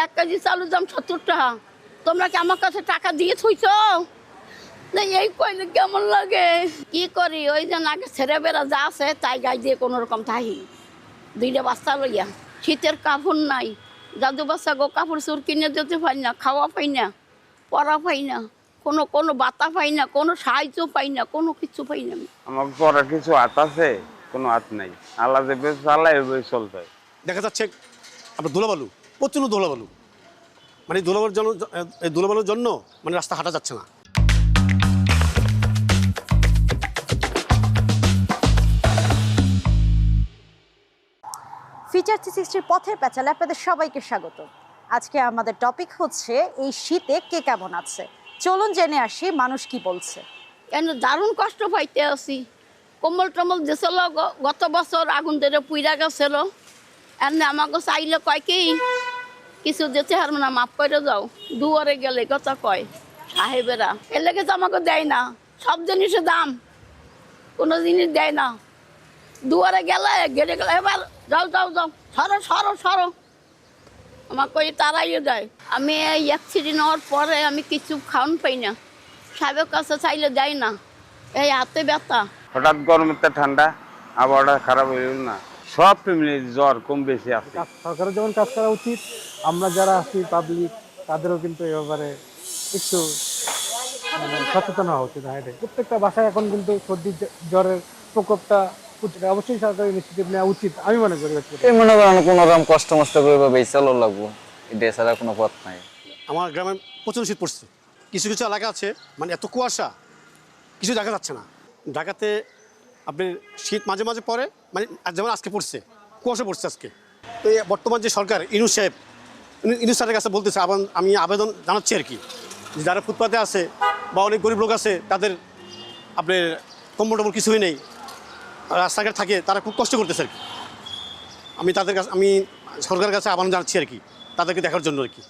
1 KG চালুর দাম 70 টাকা। তোমরা কি আমার কাছে টাকা দিয়ে থইছ না? এই কইলে কেমন লাগে? কি করি, ওই যে নাকি ছেড়ে বেড়া যা আছে তাই গাই দিয়ে কোনো রকম থাকি। 2টা বাচ্চা লইয়া শীতের কাপড় নাই, দাদু বাচ্চা গো কাপড় চোর কিনে দিতে পারি না, খাওয়া পাই না, পড়া পাই না, কোনো কোনো বাতা পাই না, কোনো সাহায্য পাই না, কোনো কিছু পাই না। আমার পরে কিছু হাত আছে, কোনো হাত নাই। আল্লাহ যে বেশ চালায় ওই চলতে হয়। দেখা যাচ্ছে আপনার ধুলাবালু, প্রচণ্ড ধুলাবালু, মানে ধুলাবালুর জন্য মানে রাস্তা হাঁটা যাচ্ছে না। ফিচার 360 পথের পেঁচালে আপনাদের সবাইকে স্বাগত। আজকে আমাদের টপিক হচ্ছে এই শীতে কে কেমন আছে। চলুন জেনে আসি মানুষ কি বলছে। কেন দারুণ কষ্ট পাইতে আছি। কোমল টমল দিছিল, গত বছর আগুন ধরে পুইরা গেছিল। এমনি আমাকে চাইলে কয় কি কিছু দিতে হার না, মাফ করে যাও। দুয়ারে গেলে কথা কয় সাহেবেরা, এর লেগে তো আমাকে দেয় না। সব জিনিসের দাম, কোনো জিনিস দেয় না। দুয়ারে গেলে গেলে গেলে এবার যাও যাও যাও, সরো সরো সরো, আমাকে ওই তারাইয়ে দেয়। আমি এই অ্যাক্সিডেন্ট হওয়ার পরে আমি কিছু খাওয়ান পাই না, সাহেবের কাছে চাইলে দেয় না। এই হাতে ব্যথা, হঠাৎ গরমের ঠান্ডা, আবহাওয়াটা খারাপ হইল না, সব ফ্যামিলি জ্বর কম বেশি আছে। সরকারের যেমন কাজ করা উচিত, আমরা যারা আছি পাবলিক তাদেরও কিন্তু এই ব্যাপারে একটু সচেতন হওয়া উচিত। প্রত্যেকটা বাসায় এখন কিন্তু সর্দি জ্বরের প্রকোপটা অবশ্যই সরকারি ইনিশিয়েটিভ নেওয়া উচিত আমি মনে করি। এই মনে করেন কোনো রকম কষ্ট মষ্ট করে বেচালো লাগবো, এটা ছাড়া কোনো পথ নাই। আমার গ্রামে প্রচণ্ড শীত পড়ছে, কিছু কিছু এলাকা আছে মানে এত কুয়াশা কিছু দেখা যাচ্ছে না। ঢাকাতে আপনার শীত মাঝে মাঝে পড়ে, মানে যেমন আজকে পড়ছে, কুয়াশা পড়ছে আজকে। তো এই বর্তমান যে সরকার ইউনূস সাহেবের কাছে বলতেছে, আমি আবেদন জানাচ্ছি আর কি, যে যারা ফুটপাতে আছে বা অনেক গরিব লোক আছে তাদের আপনার কম্বল টম্বল কিছুই নেই, রাস্তাঘাট থাকে, তারা খুব কষ্ট করতেছে আর কি। আমি সরকারের কাছে আবেদন জানাচ্ছি আর কি, তাদেরকে দেখার জন্য আর কি।